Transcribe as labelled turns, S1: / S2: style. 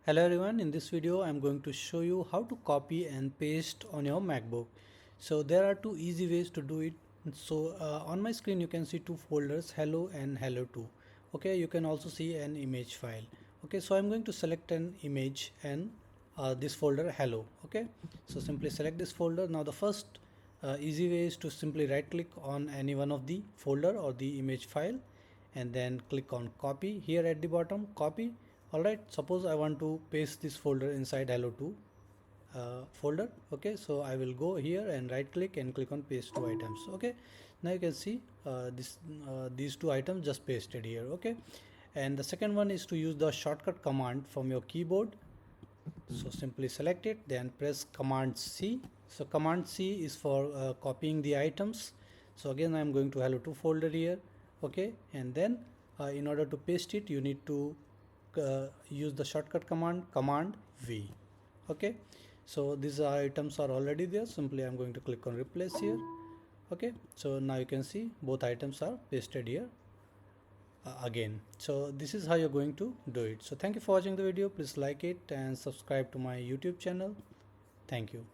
S1: Hello everyone, in this video I'm going to show you how to copy and paste on your MacBook. So there are two easy ways to do it. So on my screen you can see two folders, hello and hello 2. Okay, you can also see an image file. Okay, so I'm going to select an image and this folder hello. Okay, so simply select this folder. Now the first easy way is to simply right click on any one of the folder or the image file and then click on copy here at the bottom, copy. Alright, suppose I want to paste this folder inside hello2 folder. Okay, so I will go here and right click and click on paste two items. Okay, now you can see these two items just pasted here. Okay, and the second one is to use the shortcut command from your keyboard. So simply select it, then press command C. So command C is for copying the items. So again I'm going to hello2 folder here. Okay, and then in order to paste it you need to use the shortcut command V. Okay, so these items are already there. Simply I'm going to click on replace here. Okay, so now you can see both items are pasted here again. So this is how you're going to do it. So thank you for watching the video. Please like it and subscribe to my YouTube channel. Thank you.